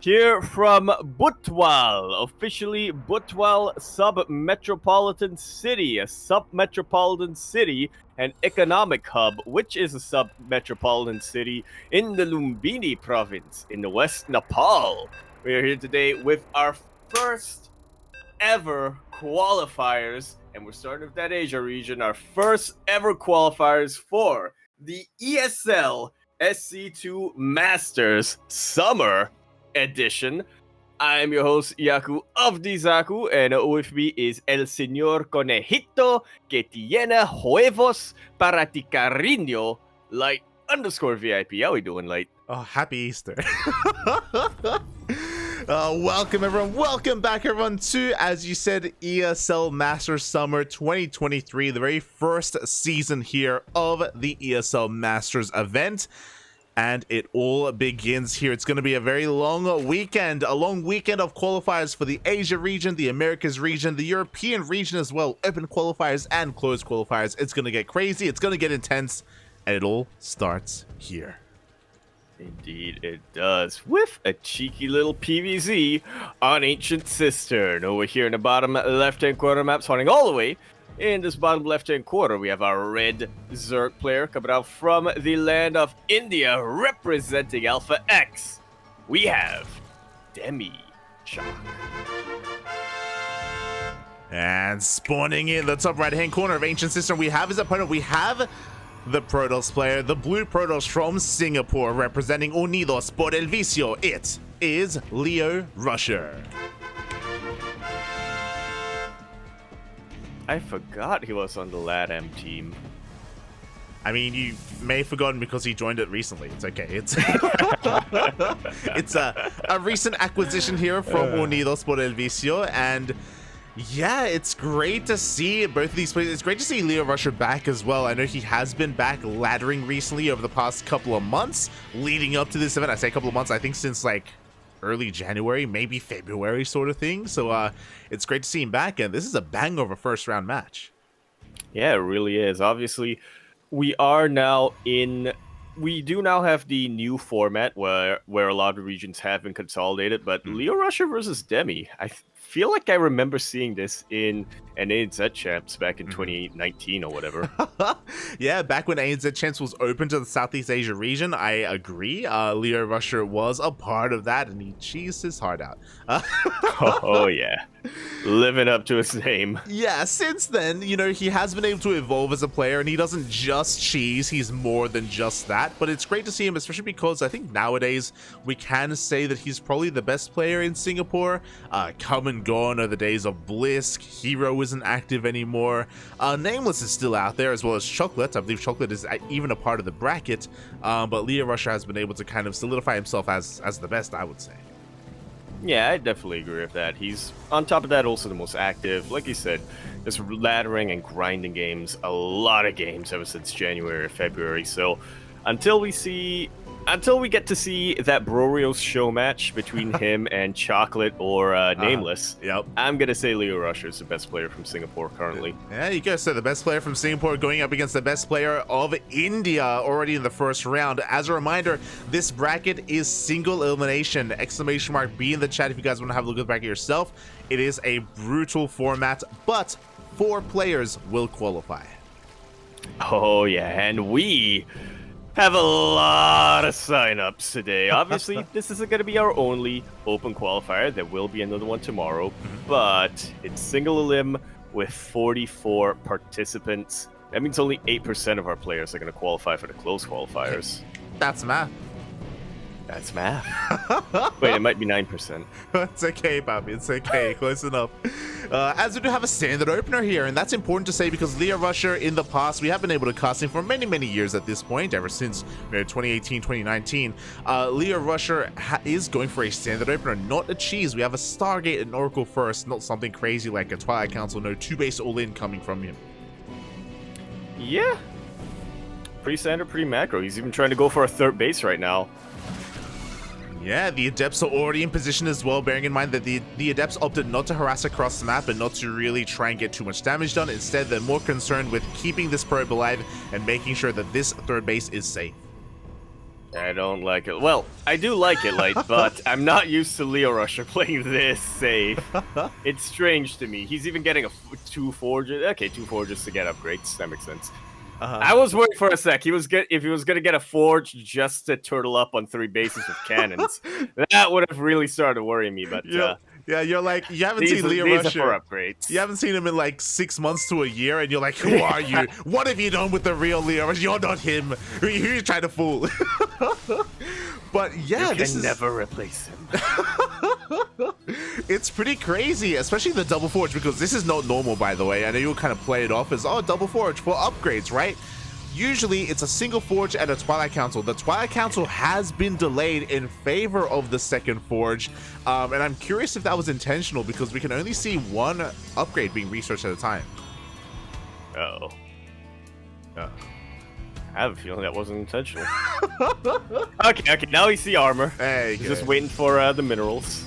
Here from Butwal, officially Butwal Sub-Metropolitan City, a sub-metropolitan city and economic hub, which is a sub-metropolitan city in the Lumbini province in the West Nepal. We are here today with our first ever qualifiers, and we're starting with that Asia region, our first ever qualifiers for the ESL SC2 Masters Summer Edition. I'm your host, Yaku of Dizaku, and with me is El Señor Conejito que tiene huevos para ti cariño, Light _ VIP. How we doing, Light? Oh, happy Easter. Welcome, everyone. Welcome back, everyone, to, as you said, ESL Masters Summer 2023, the very first season here of the ESL Masters event. And it all begins here. It's going to be a very long weekend, of qualifiers for the Asia region, the Americas region, the European region as well, open qualifiers and closed qualifiers. It's going to get crazy, it's going to get intense, and it all starts here. Indeed it does, with a cheeky little PvZ on Ancient Cistern. Over here in the bottom left-hand corner map, starting all the way in this bottom left-hand corner, we have our red Zerg player coming out from the land of India, representing Alpha X. We have Demi. And spawning in the top right-hand corner of Ancient Cistern, we have his opponent. We have the Protoss player, the blue Protoss from Singapore, representing Unidos por el Vicio. It is LeoRusher. I forgot he was on the LATAM team. I mean, you may have forgotten because he joined it recently. It's okay. It's it's a recent acquisition here from Unidos por el Vicio, and yeah, it's great to see both of these players. It's great to see LeoRusher back as well. I know he has been back laddering recently over the past couple of months leading up to this event. I say a couple of months, I think since like early January, maybe February sort of thing. So it's great to see him back, and this is a bang of a first round match. Yeah, it really is. Obviously, we do now have the new format where a lot of regions have been consolidated, but LeoRusher versus Demi, I feel like I remember seeing this in an ANZ Champs back in 2019 or whatever. Yeah, back when ANZ Champs was open to the Southeast Asia region, I agree. LeoRusher was a part of that, and he cheesed his heart out. Oh yeah, living up to his name. Yeah, since then, you know, he has been able to evolve as a player, and he doesn't just cheese, he's more than just that. But it's great to see him, especially because I think nowadays we can say that he's probably the best player in Singapore. Come and gone are the days of Blisk. Hero isn't active anymore. Nameless is still out there, as well as Chocolate. I believe Chocolate is even a part of the bracket, but LeoRusher has been able to kind of solidify himself as the best, I would say. Yeah, I definitely agree with that. He's, on top of that, also the most active. Like you said, just laddering and grinding games, a lot of games ever since January or February. So until we get to see that Brorios show match between him and Chocolate or Nameless, yep, I'm going to say LeoRusher is the best player from Singapore currently. Yeah, you guys said the best player from Singapore going up against the best player of India already in the first round. As a reminder, this bracket is single elimination. !B in the chat if you guys want to have a look at the bracket yourself. It is a brutal format, but 4 players will qualify. Oh yeah, and we have a lot of signups today. Obviously, this isn't going to be our only open qualifier. There will be another one tomorrow, but it's single elim with 44 participants. That means only 8% of our players are going to qualify for the closed qualifiers. That's math. That's math. Wait, it might be 9%. It's okay, Bobby. It's okay. Close enough. As we do have a standard opener here, and that's important to say because LeoRusher in the past, we have been able to cast him for many, many years at this point, ever since 2018, 2019. LeoRusher is going for a standard opener, not a cheese. We have a Stargate and Oracle first, not something crazy like a Twilight Council. No 2-base all-in coming from him. Yeah. Pretty standard, pretty macro. He's even trying to go for a 3rd base right now. Yeah, the Adepts are already in position as well, bearing in mind that the Adepts opted not to harass across the map and not to really try and get too much damage done. Instead, they're more concerned with keeping this probe alive and making sure that this 3rd base is safe. I don't like it. Well, I do like it, Light, but I'm not used to LeoRusher playing this safe. It's strange to me. He's even getting 2 forges. Okay, 2 forges to get upgrades. That makes sense. I was worried for a sec. If he was gonna get a forge just to turtle up on 3 bases with cannons, that would have really started worrying me. But yeah, you're like, you haven't these seen are for LeoRusher. upgrades. You haven't seen him in like 6 months to a year, and you're like, who are you? What have you done with the real LeoRusher? You're not him. Who are you trying to fool? But yeah, you can never replace him. It's pretty crazy, especially the double forge, because this is not normal, by the way. I know you'll kind of play it off as, oh, double forge for upgrades, right? Usually it's a single forge and a Twilight Council. The Twilight Council has been delayed in favor of the second forge, and I'm curious if that was intentional, because we can only see one upgrade being researched at a time. I have a feeling that wasn't intentional. okay, now we see armor. Hey, he's just waiting for the minerals.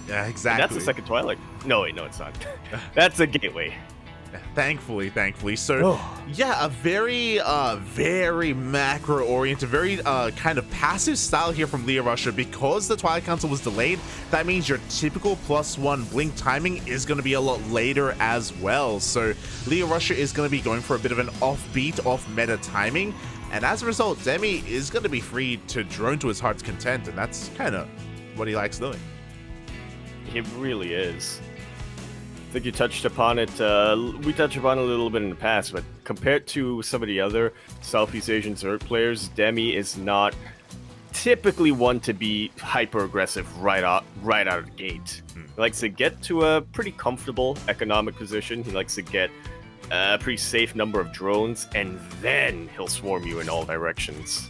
Yeah, exactly. And that's the second Twilight. No, wait, no, it's not. That's a gateway. Thankfully. So, yeah, a very, very macro-oriented, very kind of passive style here from LeoRusher. Because the Twilight Council was delayed, that means your typical +1 blink timing is going to be a lot later as well. So, LeoRusher is going to be going for a bit of an offbeat, off-meta timing. And as a result, Demi is going to be free to drone to his heart's content. And that's kind of what he likes doing. It really is. I think you touched upon it. We touched upon it a little bit in the past, but compared to some of the other Southeast Asian Zerg players, Demi is not typically one to be hyper aggressive right out of the gate. He likes to get to a pretty comfortable economic position. He likes to get a pretty safe number of drones, and then he'll swarm you in all directions.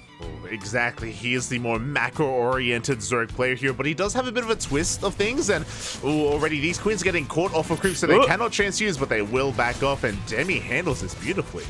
Exactly, he is the more macro-oriented Zerg player here, but he does have a bit of a twist of things, and already these queens getting caught off of creeps, so they cannot transfuse, but they will back off, and Demi handles this beautifully.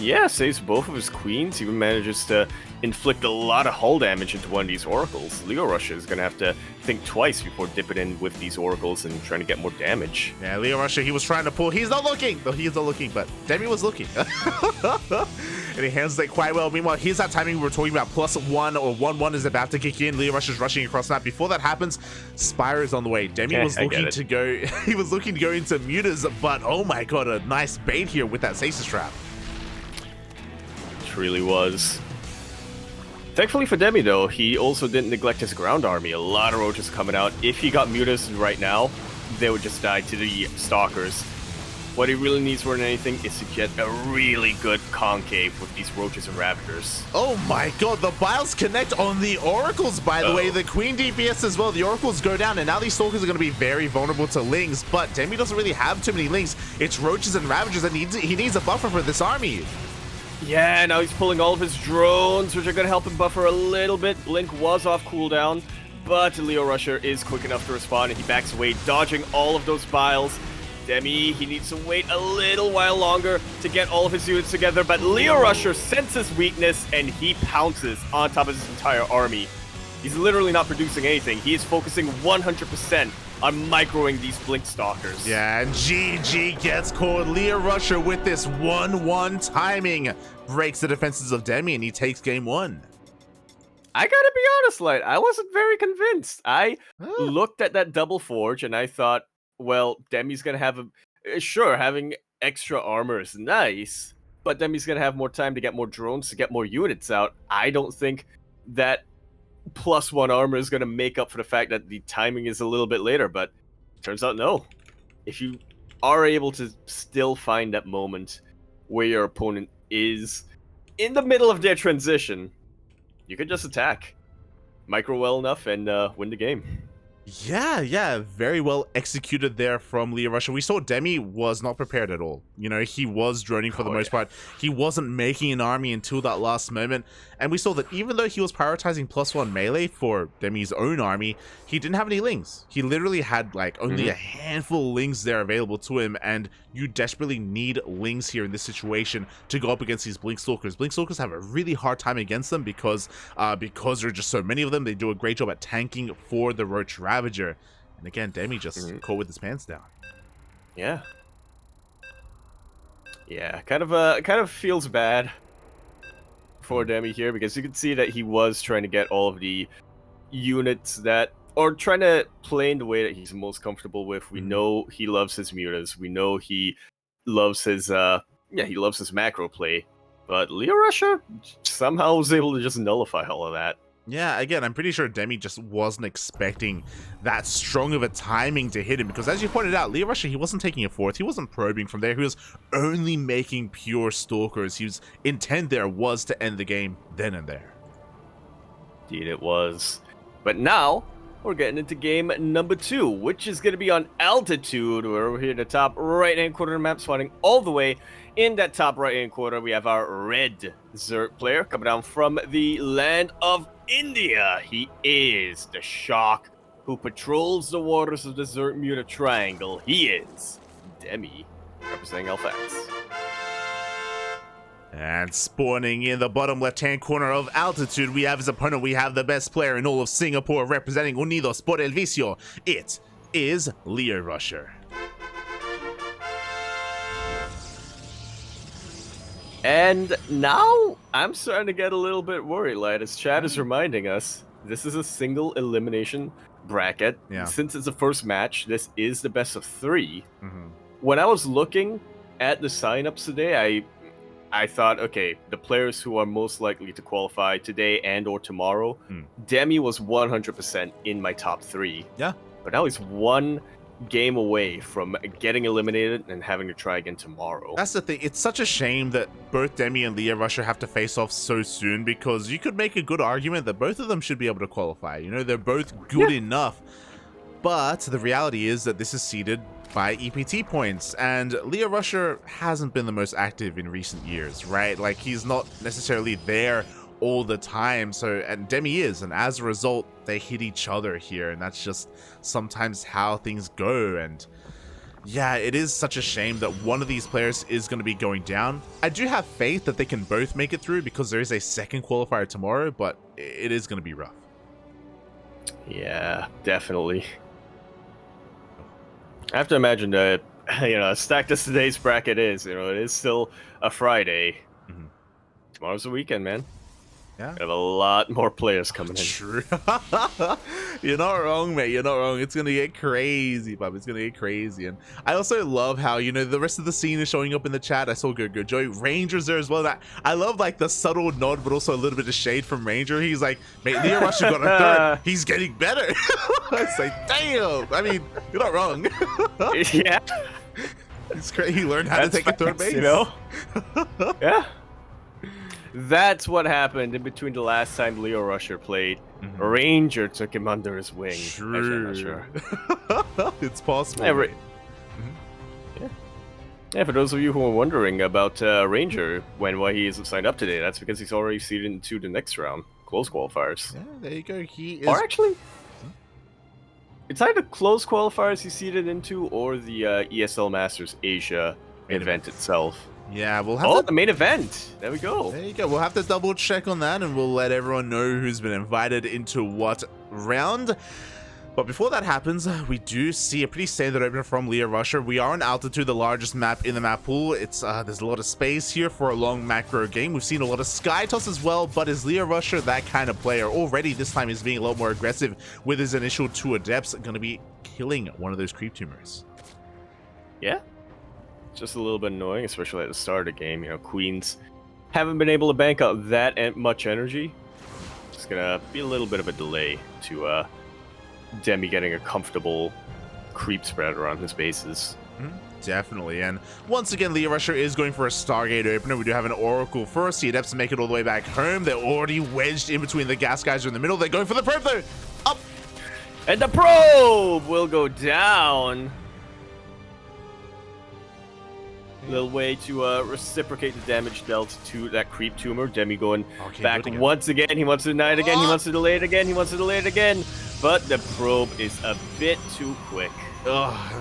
Yeah, saves both of his queens, even manages to inflict a lot of hull damage into one of these oracles. LeoRusher is going to have to think twice before dipping in with these oracles and trying to get more damage. Yeah, LeoRusher, he was trying to pull. He's not looking. No, he is not looking, but Demi was looking. And he handles it quite well. Meanwhile, here's that timing we were talking about. +1 or 1-1 is about to kick in. LeoRusher's rushing across that. Before that happens, Spire is on the way. Demi was looking to go. He was looking to go into mutas, but oh my god, a nice bait here with that stasis trap. Really was. Thankfully for Demi, though, he also didn't neglect his ground army. A lot of roaches coming out. If he got mutas right now, they would just die to the stalkers. What he really needs more than anything is to get a really good concave with these roaches and ravagers. Oh my god, the biles connect on the oracles, by the way. The queen DPS as well. The oracles go down, and now these stalkers are going to be very vulnerable to lings, but Demi doesn't really have too many lings. It's roaches and ravagers, and he needs a buffer for this army. Yeah, now he's pulling all of his drones, which are going to help him buffer a little bit. Blink was off cooldown, but LeoRusher is quick enough to respond, and he backs away, dodging all of those biles. Demi, he needs to wait a little while longer to get all of his units together, but LeoRusher senses weakness, and he pounces on top of his entire army. He's literally not producing anything. He is focusing 100% on microing these Blink Stalkers. Yeah, and GG gets caught. LeoRusher with this 1-1 timing breaks the defenses of Demi, and he takes game 1. I gotta be honest, Light, I wasn't very convinced. I looked at that double forge, and I thought, well, Demi's gonna have sure, having extra armor is nice, but Demi's gonna have more time to get more drones, to get more units out. I don't think that +1 armor is going to make up for the fact that the timing is a little bit later, but turns out no. If you are able to still find that moment where your opponent is in the middle of their transition, you can just attack, micro well enough, and win the game. Yeah, very well executed there from LeoRusher. We saw Demi was not prepared at all. You know, he was droning for the most part. He wasn't making an army until that last moment. And we saw that even though he was prioritizing +1 melee for Demi's own army, he didn't have any lings. He literally had like only a handful of lings there available to him, and you desperately need lings here in this situation to go up against these Blink Stalkers. Blink Stalkers have a really hard time against them because there are just so many of them. They do a great job at tanking for the Roach Ravager. And again, Demi just caught with his pants down. Yeah, kind of feels bad for Demi here, because you can see that he was trying to get all of the units that, or trying to play in the way that he's most comfortable with. We know he loves his mutas. We know he loves his he loves his macro play. But LeoRusher somehow was able to just nullify all of that. Yeah, again, I'm pretty sure Demi just wasn't expecting that strong of a timing to hit him, because as you pointed out, LeoRusher, he wasn't taking a fourth, he wasn't probing from there, he was only making pure stalkers. His intent there was to end the game then and there. Indeed it was. But now, we're getting into game number 2, which is going to be on altitude, where we're here in the top right-hand corner of the map, spawning all the way in that top right-hand corner. We have our red Zerg player coming down from the land of India. He is the Shock who patrols the waters of the Zerg Muta Triangle. He is Demi, representing LFX. And spawning in the bottom left-hand corner of altitude, we have his opponent. We have the best player in all of Singapore, representing Unidos por el Vicio. It is LeoRusher. And now, I'm starting to get a little bit worried, lad, as Chad is reminding us, this is a single elimination bracket. Yeah. Since it's the first match, this is the best of 3. When I was looking at the signups today, I thought, okay, the players who are most likely to qualify today and or tomorrow, Demi was 100% in my top 3. Yeah. But now he's one game away from getting eliminated and having to try again tomorrow. That's the thing. It's such a shame that both Demi and LeoRusher have to face off so soon, because you could make a good argument that both of them should be able to qualify. You know, they're both good enough. But the reality is that this is seeded by EPT points, and LeoRusher hasn't been the most active in recent years, right? Like, he's not necessarily there all the time, and Demi is, and as a result, they hit each other here, and that's just sometimes how things go. And yeah, it is such a shame that one of these players is going to be going down. I do have faith that they can both make it through, because there is a second qualifier tomorrow, but it is going to be rough. Yeah, definitely. I have to imagine that, stacked as today's bracket is, it is still a Friday. Tomorrow's the weekend, man. Yeah. We have a lot more players coming in. True. You're not wrong, mate. You're not wrong. It's going to get crazy, bub. It's going to get crazy. And I also love how, the rest of the scene is showing up in the chat. I saw Good Joy. Ranger's there as well. I love, like, the subtle nod, but also a little bit of shade from Ranger. He's like, mate, LeoRusher got a third. He's getting better. It's like, damn. I mean, you're not wrong. Yeah. It's great. He learned how to take a third base. Yeah. That's what happened in between the last time LeoRusher played. Ranger took him under his wing. True. Actually, I'm not sure. It's possible. Yeah, for those of you who are wondering about Ranger, why he isn't signed up today, that's because he's already seeded into the next round. Close qualifiers. Yeah, there you go. He is... Or actually, it's either close qualifiers he's seeded into, or the ESL Masters Asia event itself. Yeah, we'll have the main event. There we go. There you go. We'll have to double check on that, and we'll let everyone know who's been invited into what round. But before that happens, we do see a pretty standard opener from LeoRusher. We are on altitude, the largest map in the map pool. It's there's a lot of space here for a long macro game. We've seen a lot of sky toss as well, but is LeoRusher that kind of player? Already this time he's being a lot more aggressive with his initial 2 adepts, going to be killing one of those creep tumors. Yeah. Just a little bit annoying, especially at the start of the game. Queens haven't been able to bank out that much energy. It's gonna be a little bit of a delay to Demi getting a comfortable creep spread around his bases. Definitely. And once again, LeoRusher is going for a Stargate opener. We do have an Oracle first. The Adepts make it all the way back home. They're already wedged in between the gas guys in the middle. They're going for the probe though. Up. And the probe will go down. Little way to reciprocate the damage dealt to that creep tumor. Demi going back once again. He wants to deny it again. He wants to delay it again. He wants to delay it again. But the probe is a bit too quick.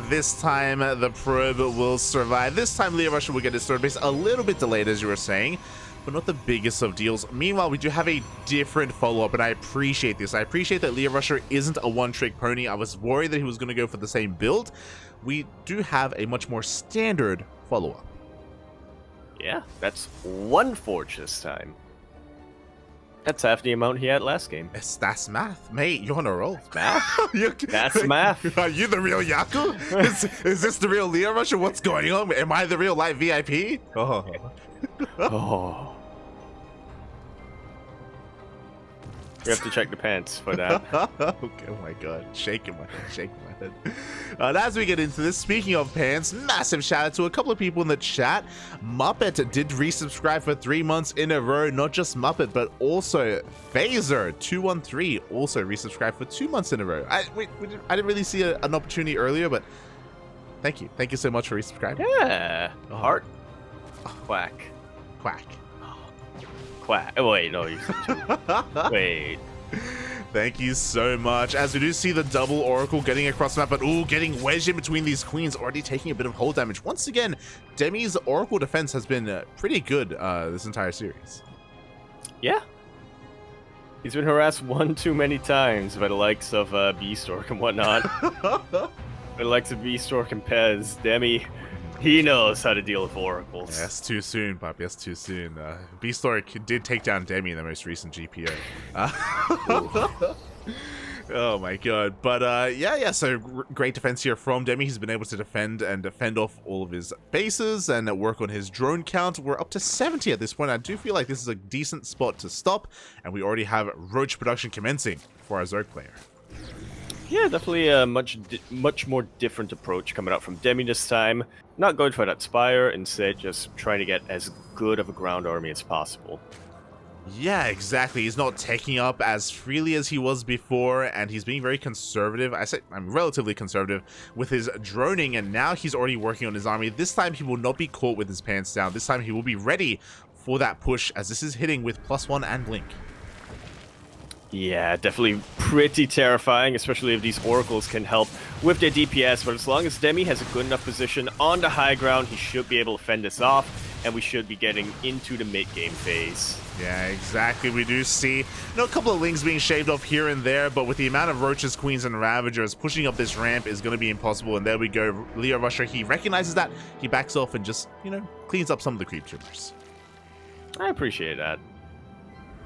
This time the probe will survive. This time LeoRusher will get his third base a little bit delayed, as you were saying, but not the biggest of deals. Meanwhile, we do have a different follow-up, and I appreciate this. I appreciate that LeoRusher isn't a one-trick pony. I was worried that he was going to go for the same build. We do have a much more standard follow-up. Yeah, that's one forge this time. That's half the amount he had last game. That's math, mate. You're on a roll. Math? That's math. Are you the real Yaku? Is this the real LeoRusher? What's going on? Am I the real live VIP? Oh. Oh. We have to check the pants for that. Okay, oh my god, shaking my head. And as we get into this, speaking of pants, massive shout out to a couple of people in the chat. Muppet did resubscribe for 3 months in a row. Not just Muppet, but also Phaser213 also resubscribed for 2 months in a row. I didn't really see an opportunity earlier, but thank you so much for resubscribing. Yeah. Heart. Quack. Quack. Quack. Oh, wait, no, you said 2. Wait. Thank you so much. As we do see the double Oracle getting across the map, but getting wedged in between these queens, already taking a bit of hull damage. Once again, Demi's Oracle defense has been pretty good this entire series. Yeah. He's been harassed one too many times by the likes of Beastork and whatnot. By the likes of Beastork and Pez. Demi, he knows how to deal with oracles. Yeah, that's too soon, Poppy. That's too soon. Beastork did take down Demi in the most recent GPO. Oh my god. But yeah, so great defense here from Demi. He's been able to defend off all of his bases and work on his drone count. We're up to 70 at this point. I do feel like this is a decent spot to stop, and we already have Roach production commencing for our Zerg player. Yeah, definitely a much more different approach coming out from Demi this time. Not going for that Spire, instead just trying to get as good of a ground army as possible. Yeah, exactly. He's not taking up as freely as he was before, and he's being very conservative. I'm relatively conservative with his droning, and now he's already working on his army. This time he will not be caught with his pants down. This time he will be ready for that push, as this is hitting with +1 and Blink. Yeah, definitely pretty terrifying, especially if these oracles can help with their DPS, but as long as Demi has a good enough position on the high ground, he should be able to fend this off, and we should be getting into the mid-game phase. Yeah, exactly. We do see a couple of lings being shaved off here and there, but with the amount of Roaches, Queens, and Ravagers, pushing up this ramp is going to be impossible, and there we go. LeoRusher, he recognizes that, he backs off and just, cleans up some of the creep tumors. I appreciate that.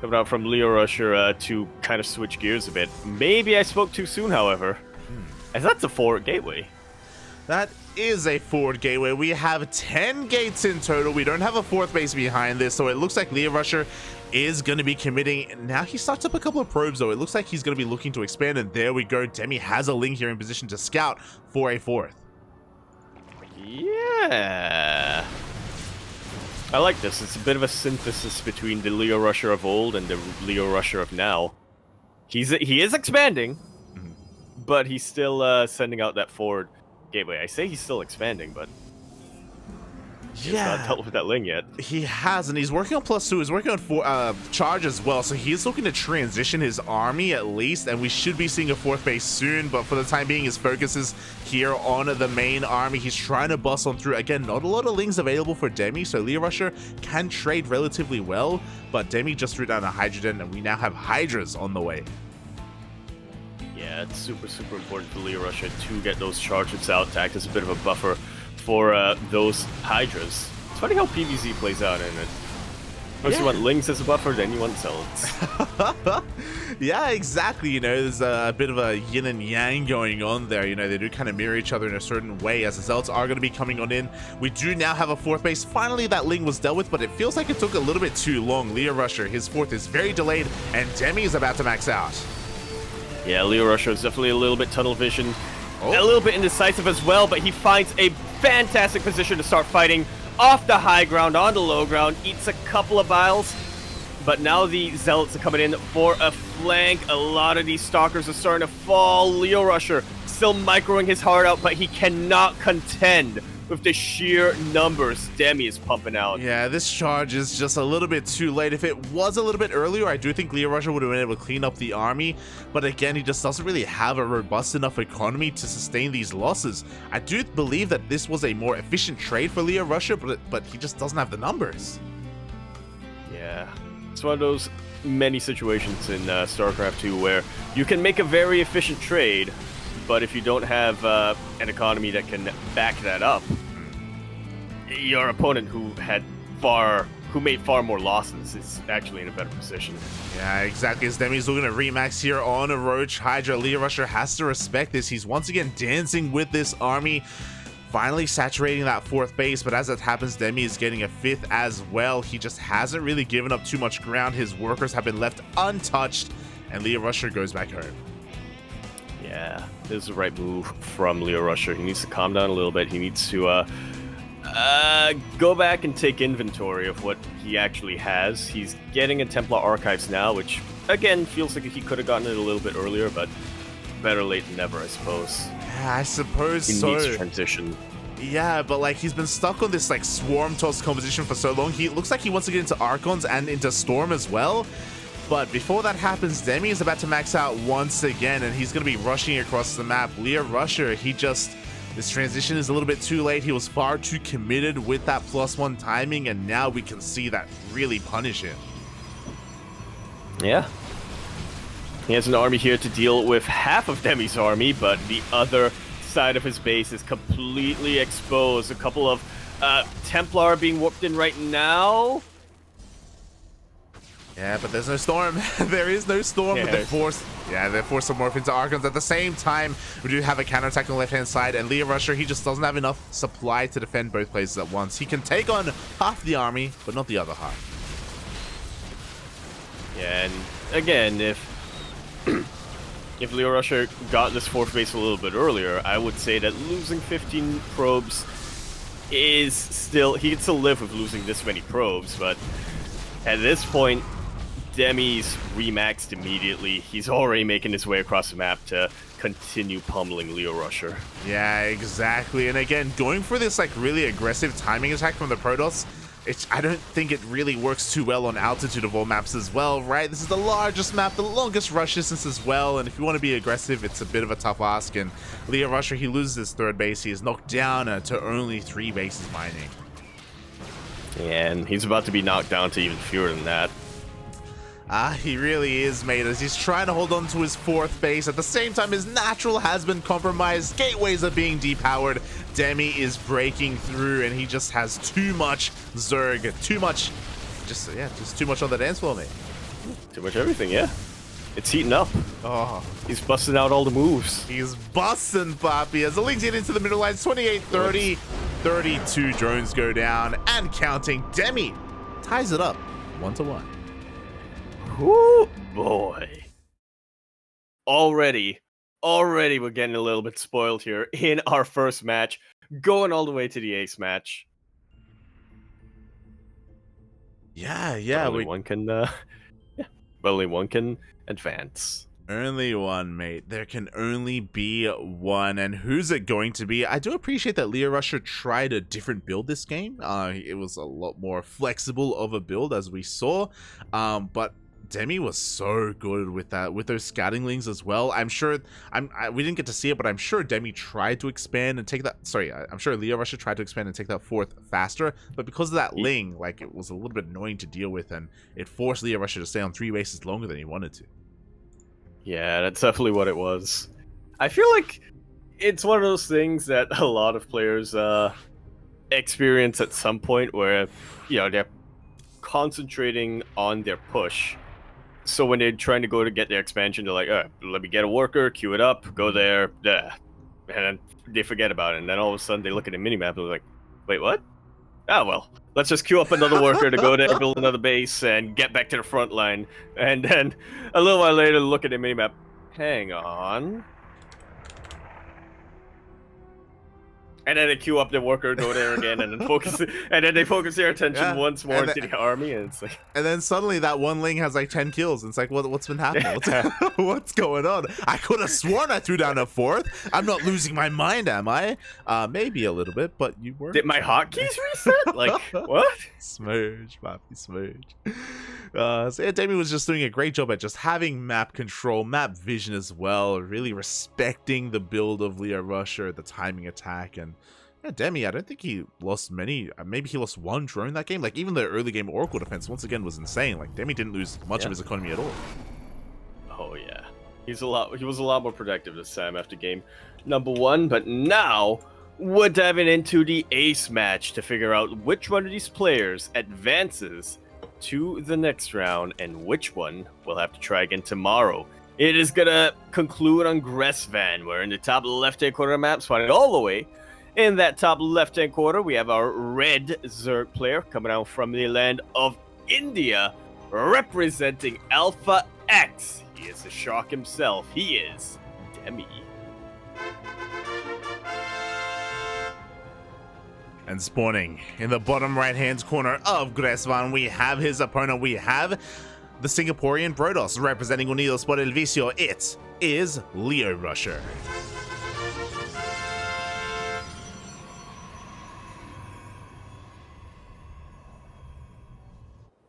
Coming out from LeoRusher to kind of switch gears a bit. Maybe I spoke too soon, however. As that's a forward gateway. That is a forward gateway. We have 10 gates in total. We don't have a 4th base behind this, so it looks like LeoRusher is going to be committing. Now he starts up a couple of probes, though. It looks like he's going to be looking to expand, and there we go. Demi has a ling here in position to scout for a 4th. Yeah. I like this. It's a bit of a synthesis between the LeoRusher of old and the LeoRusher of now. He is expanding, but he's still sending out that forward gateway. I say he's still expanding, but he's not dealt with that ling yet. He hasn't. He's working on +2. He's working on charge as well, so he's looking to transition his army at least, and we should be seeing a 4th base soon, but for the time being, his focus is here on the main army. He's trying to bust on through. Again, not a lot of lings available for Demi, so LeoRusher can trade relatively well, but Demi just threw down a Hydrogen, and we now have Hydras on the way. Yeah, it's super important for LeoRusher to get those charges out to act as a bit of a buffer for those Hydras. It's funny how PvZ plays out in it. First you want lings as a buffer, then you want zealots. Yeah, exactly. There's a bit of a yin and yang going on there. They do kind of mirror each other in a certain way, as the zealots are going to be coming on in. We do now have a 4th base. Finally, that ling was dealt with, but it feels like it took a little bit too long. LeoRusher, his 4th is very delayed, and Demi is about to max out. Yeah, LeoRusher is definitely a little bit tunnel vision. A little bit indecisive as well, but he finds a fantastic position to start fighting off the high ground, on the low ground, eats a couple of vials, but now the zealots are coming in for a flank. A lot of these stalkers are starting to fall. LeoRusher still microing his heart out, but he cannot contend with the sheer numbers Demi is pumping out. Yeah, this charge is just a little bit too late. If it was a little bit earlier, I do think LeoRusher would have been able to clean up the army, but again, he just doesn't really have a robust enough economy to sustain these losses. I do believe that this was a more efficient trade for LeoRusher, but he just doesn't have the numbers. Yeah, it's one of those many situations in StarCraft 2 where you can make a very efficient trade, but if you don't have an economy that can back that up, your opponent, who had far who made far more losses, is actually in a better position. Yeah, exactly. As Demi's looking to remax here on a Roach Hydra, LeoRusher has to respect this. He's once again dancing with this army, finally saturating that 4th base, but as that happens, Demi is getting a 5th as well. He just hasn't really given up too much ground. His workers have been left untouched, and LeoRusher goes back home. Yeah, this is the right move from LeoRusher. He needs to calm down a little bit. He needs to go back and take inventory of what he actually has. He's getting a Templar Archives now, which, again, feels like he could have gotten it a little bit earlier, but better late than never, I suppose. Yeah, I suppose he so. He needs transition. Yeah, but like he's been stuck on this like Swarm Toss composition for so long. He looks like he wants to get into Archons and into Storm as well. But before that happens, Demi is about to max out once again, and he's going to be rushing across the map. LeoRusher, this transition is a little bit too late. He was far too committed with that +1 timing, and now we can see that really punish him. Yeah. He has an army here to deal with half of Demi's army, but the other side of his base is completely exposed. A couple of Templar being warped in right now. Yeah, but there's no Storm. There is no Storm, but they're forced to morph into Archons. At the same time, we do have a counterattack on the left-hand side, and LeoRusher, he just doesn't have enough supply to defend both places at once. He can take on half the army, but not the other half. Yeah, and again, if LeoRusher got this 4th base a little bit earlier, I would say that losing 15 probes is still... He can still live with losing this many probes, but at this point, Demi's remaxed immediately. He's already making his way across the map to continue pummeling LeoRusher. Yeah, exactly. And again, going for this like really aggressive timing attack from the Protoss, I don't think it really works too well on altitude of all maps as well, right? This is the largest map, the longest rush distance as well, and if you want to be aggressive, it's a bit of a tough ask. And LeoRusher, he loses his 3rd base. He is knocked down to only 3 bases mining. Yeah, and he's about to be knocked down to even fewer than that. He really is, mate, as he's trying to hold on to his 4th base. At the same time, his natural has been compromised. Gateways are being depowered. Demi is breaking through, and he just has too much Zerg. Just too much on the dance floor, mate. Too much everything, yeah. It's heating up. Oh, he's busting out all the moves. He's busting, Papi. As the Lings get into the middle lines, 28-30. 32 drones go down, and counting. Demi ties it up 1-1. Whoo, boy. Already we're getting a little bit spoiled here in our first match, going all the way to the ace match. Yeah. Only one can advance. Only one, mate. There can only be one. And who's it going to be? I do appreciate that LeoRusher tried a different build this game. It was a lot more flexible of a build, as we saw. But Demi was so good with that, with those scouting lings as well. I'm sure, we didn't get to see it, but I'm sure Demi tried to expand and take that, sorry, I'm sure LeoRusher tried to expand and take that 4th faster, but because of that ling, like, it was a little bit annoying to deal with, and it forced LeoRusher to stay on 3 bases longer than he wanted to. Yeah, that's definitely what it was. I feel like it's one of those things that a lot of players experience at some point where, you know, they're concentrating on their push. So when they're trying to go to get their expansion, they're like, let me get a worker, queue it up, go there, and then they forget about it. And then all of a sudden they look at the minimap and they're like, wait, what? Oh, well, let's just queue up another worker to go there, build another base, and get back to the front line. And then a little while later, look at the minimap. Hang on. And then they queue up the worker, go there again, and then focus. And then they focus their attention once more into the army, and it's like. And then suddenly that one ling has like 10 kills. And it's like, what's been happening? What's going on? I could have sworn I threw down a 4th. I'm not losing my mind, am I? Maybe a little bit, but you were. Did my hotkeys reset? Like what? Smooch, Papi, smooch. So yeah, Demi was just doing a great job at just having map control, map vision as well, really respecting the build of LeoRusher, the timing attack, and yeah, Demi, I don't think he lost many. Maybe he lost 1 drone that game. Like, even the early game Oracle defense, once again, was insane. Like, Demi didn't lose much of his economy at all. Oh, yeah. He was a lot more productive this time after game number 1, but now We're diving into the ace match to figure out which one of these players advances to the next round and which one we'll have to try again tomorrow. It is gonna conclude on Gressvan. We're in the top left-hand corner of the map, spawning all the way. In that top left-hand corner, we have our red Zerg player coming out from the land of India, representing Alpha X. He is the shark himself. He is Demi. And spawning in the bottom right-hand corner of Gressvan, we have his opponent. We have the Singaporean Brodos representing Unidos por el Vicio. It is LeoRusher.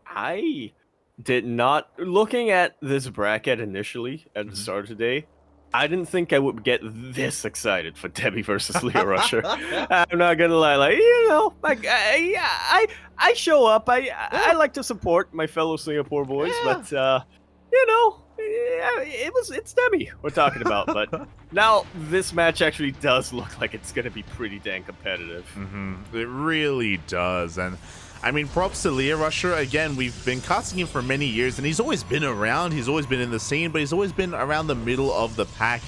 I did not, looking at this bracket initially at the start of today, I didn't think I would get this excited for Demi versus LeoRusher. I'm not gonna lie, like, you know, like I show up. I like to support my fellow Singapore boys, but you know, it's Demi we're talking about. But now this match actually does look like it's gonna be pretty dang competitive. It really does, and I mean, props to LeoRusher. Again, we've been casting him for many years, and he's always been around. He's always been in the scene, but he's always been around the middle of the pack.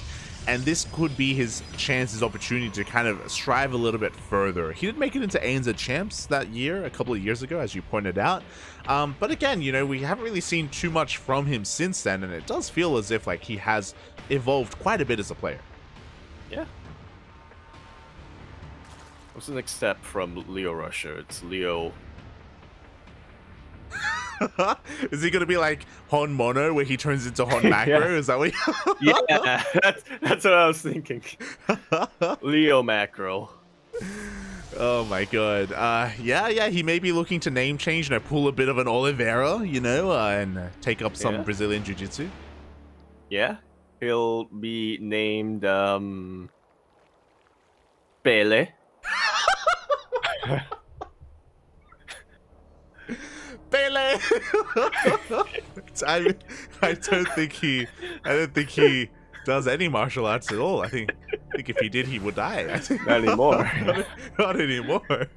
And this could be his chance, his opportunity to kind of strive a little bit further. He did make it into ANZ Champs that year, a couple of years ago, as you pointed out. But again, you know, we haven't really seen too much from him since then, and it does feel as if like he has evolved quite a bit as a player. Yeah. What's the next step from LeoRusher? It's Leo. Is he gonna be like Hon Mono, where he turns into Hon Macro? Yeah. Is that what? Yeah, that's what I was thinking. Leo Macro. Oh my god. Yeah, he may be looking to name change and pull a bit of an Oliveira, you know, and take up some Brazilian Jiu-Jitsu. Yeah, he'll be named Pele. Pele. I don't think he does any martial arts at all. I think if he did, he would die. I think Not anymore. not anymore.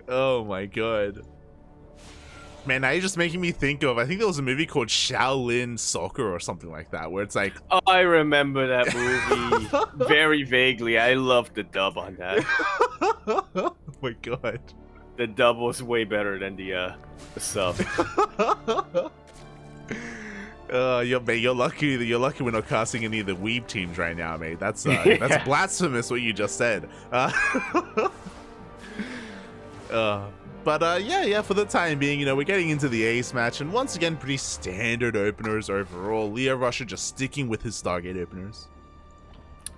Oh my god. Man, now you're just making me think of, I think there was a movie called Shaolin Soccer or something like that, where it's like... Oh, I remember that movie very vaguely. I loved the dub on that. Oh my god. The dub was way better than the sub. You're lucky we're not casting any of the weeb teams right now, mate. That's blasphemous what you just said. But yeah, for the time being, you know, we're getting into the ace match, and once again, pretty standard openers overall. LeoRusher just sticking with his Stargate openers.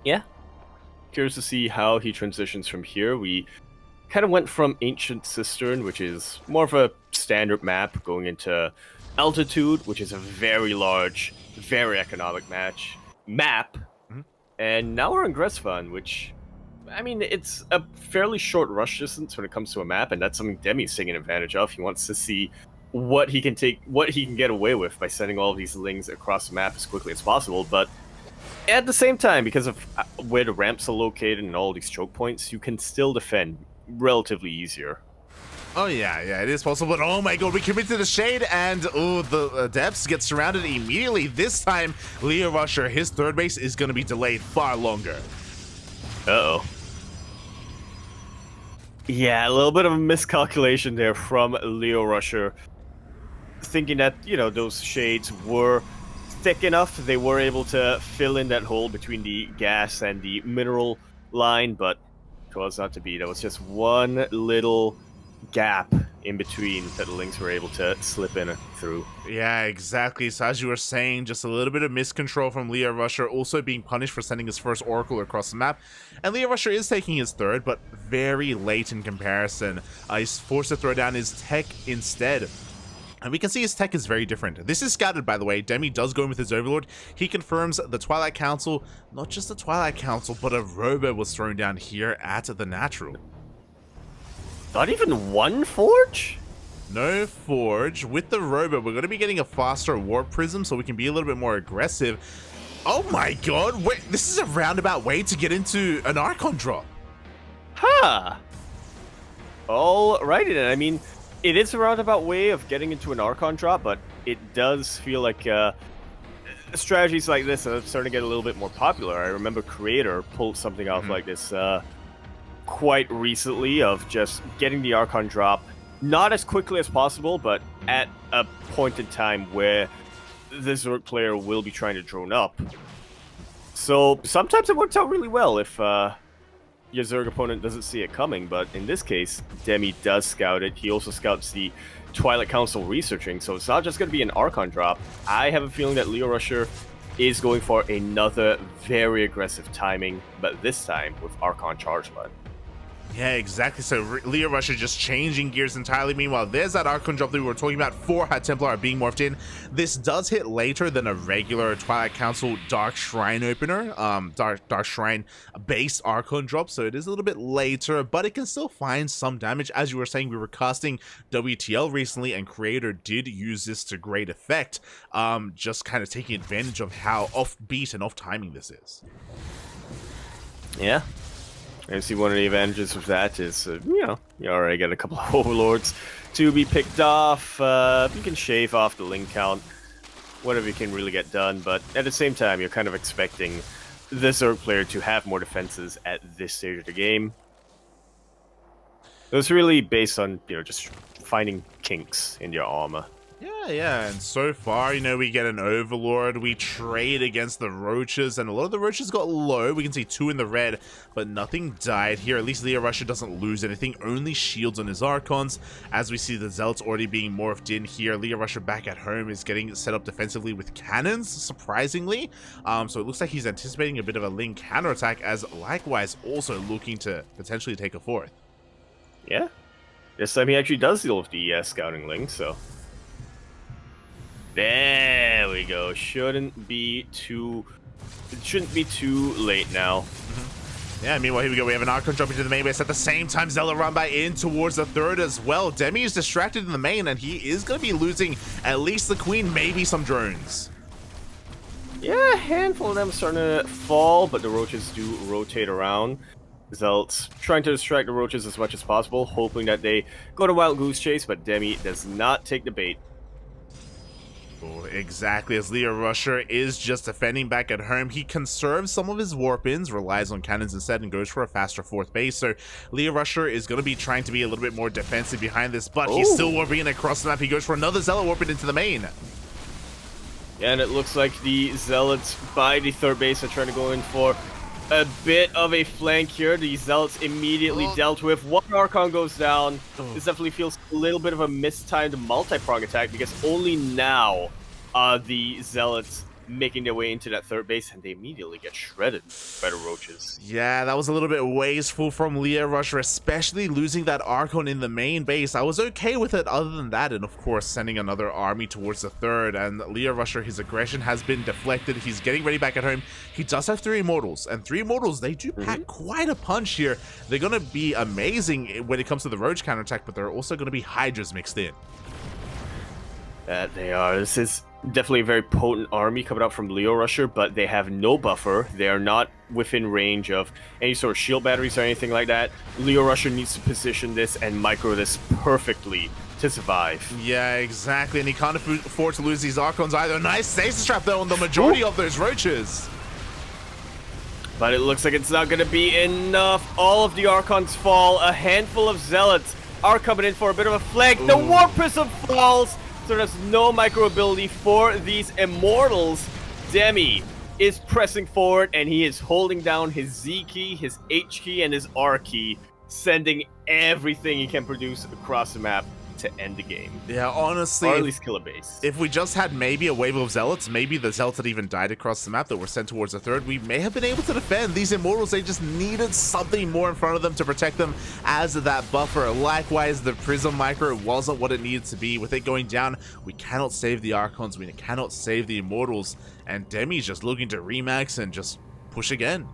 Yeah. Curious to see how he transitions from here. We kind of went from Ancient Cistern, which is more of a standard map, going into Altitude, which is a very large, very economic map. And now we're in Gressvan, which, I mean, it's a fairly short rush distance when it comes to a map, and that's something Demi's taking advantage of. He wants to see what he can get away with by sending all of these lings across the map as quickly as possible. But at the same time, because of where the ramps are located and all these choke points, you can still defend relatively easier. Oh yeah, it is possible, but oh my god, we commit to the shade, and the depths get surrounded immediately. This time, LeoRusher, his third base is going to be delayed far longer. Uh-oh. Yeah, a little bit of a miscalculation there from LeoRusher, thinking that, you know, those shades were thick enough, they were able to fill in that hole between the gas and the mineral line, but it was not to be. There was just one little gap in between that the lings were able to slip in through. Yeah, exactly. So as you were saying, just a little bit of miscontrol from LeoRusher, also being punished for sending his first Oracle across the map. And LeoRusher is taking his third, but very late in comparison. He's forced to throw down his tech instead. And we can see his tech is very different. This is scouted, by the way. Demi does go in with his Overlord. He confirms the Twilight Council, not just the Twilight Council, but a Robo was thrown down here at the Natural. Not even one Forge? No Forge. With the Robo, we're going to be getting a faster Warp Prism, so we can be a little bit more aggressive. Oh my god, wait, this is a roundabout way to get into an Archon drop. Huh. Alrighty then. I mean, it is a roundabout way of getting into an Archon drop, but it does feel like strategies like this are starting to get a little bit more popular. I remember Creator pulled something off like this quite recently, of just getting the Archon drop not as quickly as possible, but at a point in time where the Zerg player will be trying to drone up. So sometimes it works out really well if your Zerg opponent doesn't see it coming, but in this case, Demi does scout it. He also scouts the Twilight Council researching, so it's not just going to be an Archon drop. I have a feeling that LeoRusher is going for another very aggressive timing, but this time with Archon Charge Button. Yeah, exactly. So LeoRusher just changing gears entirely. Meanwhile, there's that Archon drop that we were talking about. 4 High Templar are being morphed in. This does hit later than a regular Twilight Council Dark Shrine opener, Dark Shrine based Archon drop. So it is a little bit later, but it can still find some damage. As you were saying, we were casting WTL recently, and Creator did use this to great effect. Just kind of taking advantage of how offbeat and off timing this is. Yeah. And see, one of the advantages of that is, you know, you already get a couple of Overlords to be picked off. You can shave off the link count, whatever you can really get done. But at the same time, you're kind of expecting the Zerg player to have more defenses at this stage of the game. It was really based on, you know, just finding kinks in your armor. Yeah, and so far, you know, we get an Overlord, we trade against the Roaches, and a lot of the Roaches got low. We can see 2 in the red, but nothing died here. At least LeoRusher doesn't lose anything, only shields on his Archons. As we see the Zealots already being morphed in here, LeoRusher back at home is getting set up defensively with cannons, surprisingly. So it looks like he's anticipating a bit of a Ling counterattack, as likewise also looking to potentially take a 4th. Yeah, this time he actually does deal with the scouting Ling, so... There we go. Shouldn't be too late now. Yeah, meanwhile, here we go. We have an Archon dropping to the main base. At the same time, Zella run by in towards the 3rd as well. Demi is distracted in the main, and he is going to be losing at least the Queen, maybe some drones. Yeah, a handful of them starting to fall, but the Roaches do rotate around. Zealots trying to distract the Roaches as much as possible, hoping that they go to Wild Goose Chase, but Demi does not take the bait. Exactly, as LeoRusher is just defending back at home. He conserves some of his warp-ins, relies on cannons instead, and goes for a faster 4th base. So LeoRusher is going to be trying to be a little bit more defensive behind this, but he's still warping across the map. He goes for another Zealot warp-in into the main. Yeah, and it looks like the Zealots by the 3rd base are trying to go in for a bit of a flank here. The Zealots immediately dealt with. One Archon goes down. This definitely feels a little bit of a mistimed multi-prong attack, because only now are the Zealots making their way into that 3rd base, and they immediately get shredded by the Roaches. Yeah, that was a little bit wasteful from LeoRusher, especially losing that Archon in the main base. I was okay with it other than that, and of course sending another army towards the 3rd, and LeoRusher, his aggression has been deflected. He's getting ready back at home. He does have 3 Immortals, and 3 Immortals, they do pack quite a punch here. They're going to be amazing when it comes to the Roach counterattack, but there are also going to be Hydras mixed in. That they are. This is definitely a very potent army coming out from LeoRusher, but they have no buffer. They are not within range of any sort of shield batteries or anything like that. LeoRusher needs to position this and micro this perfectly to survive. Yeah, exactly, and he can't afford to lose these Archons either. Nice stasis trap though on the majority of those Roaches. But it looks like it's not going to be enough. All of the Archons fall. A handful of Zealots are coming in for a bit of a flank. The Warp Prism falls. So there's no micro ability for these Immortals. Demi is pressing forward, and he is holding down his Z key, his H key, and his R key, sending everything he can produce across the map to end the game. Yeah, honestly, or at least kill a base. If we just had maybe a wave of Zealots, maybe the Zealots that even died across the map that were sent towards the 3rd, we may have been able to defend these Immortals. They just needed something more in front of them to protect them as that buffer. Likewise, the Prism Micro wasn't what it needed to be. With it going down, we cannot save the Archons, we cannot save the Immortals, and Demi's just looking to remax and just push again.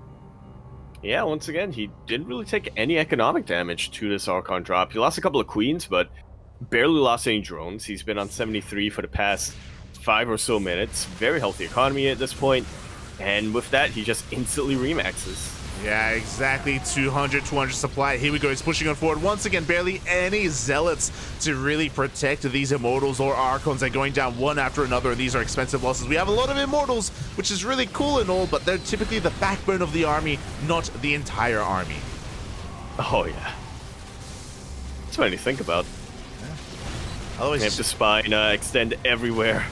Yeah, once again, he didn't really take any economic damage to this Archon drop. He lost a couple of Queens, but barely lost any drones. He's been on 73 for the past 5 or so minutes. Very healthy economy at this point. And with that, he just instantly remaxes. Yeah, exactly. 200 supply. Here we go. He's pushing on forward. Once again, barely any zealots to really protect these immortals or archons. They're going down one after another, and these are expensive losses. We have a lot of immortals, which is really cool and all, but they're typically the backbone of the army, not the entire army. Oh, yeah. That's funny to think about. Yeah. Otherwise, you have the spine extend everywhere.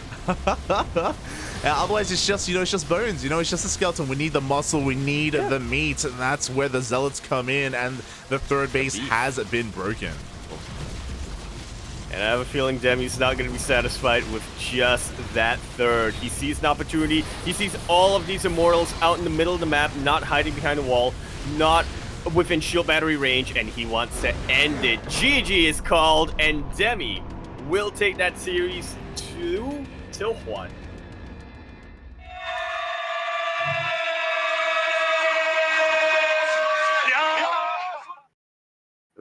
Otherwise, it's just, it's just bones, it's just a skeleton. We need the muscle, we need the meat, and that's where the zealots come in, and the third base has been broken. And I have a feeling Demi's not going to be satisfied with just that third. He sees an opportunity. He sees all of these immortals out in the middle of the map, not hiding behind a wall, not within shield battery range, and he wants to end it. GG is called, and Demi will take that series 2-1.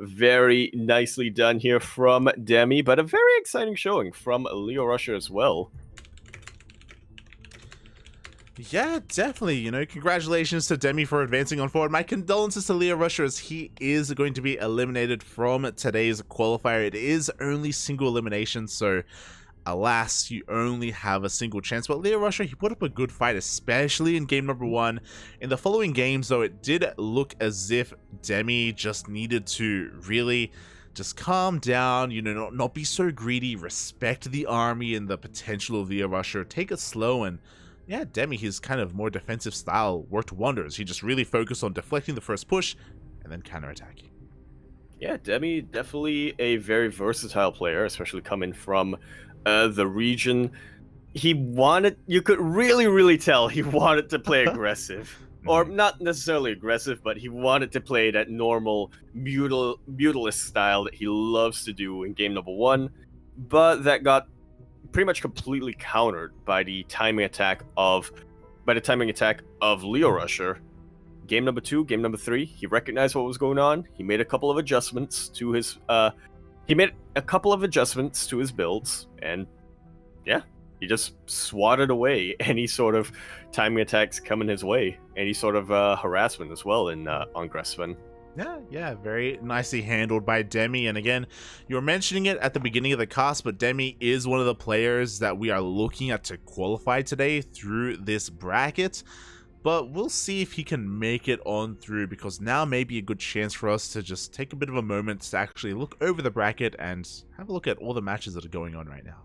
Very nicely done here from Demi, but a very exciting showing from LeoRusher as well. Yeah, definitely. Congratulations to Demi for advancing on forward. My condolences to LeoRusher as he is going to be eliminated from today's qualifier. It is only single elimination, so alas, you only have a single chance. But LeoRusher, he put up a good fight, especially in game number 1. In the following games, though, it did look as if Demi just needed to really just calm down, not be so greedy, respect the army and the potential of LeoRusher, take it slow, and yeah, Demi, his kind of more defensive style worked wonders. He just really focused on deflecting the first push and then counterattacking. Yeah, Demi, definitely a very versatile player, especially coming from the region. You could really tell he wanted to play aggressive. Or not necessarily aggressive, but he wanted to play that normal brutalist style that he loves to do in game number 1. But that got pretty much completely countered by the timing attack of LeoRusher. Game number 2, game number 3, he recognized what was going on. He made a couple of adjustments to his builds, and yeah, he just swatted away any sort of timing attacks coming his way, any sort of harassment as well on Gressven. Yeah, very nicely handled by Demi. And again, you were mentioning it at the beginning of the cast, but Demi is one of the players that we are looking at to qualify today through this bracket. But we'll see if he can make it on through, because now may be a good chance for us to just take a bit of a moment to actually look over the bracket and have a look at all the matches that are going on right now.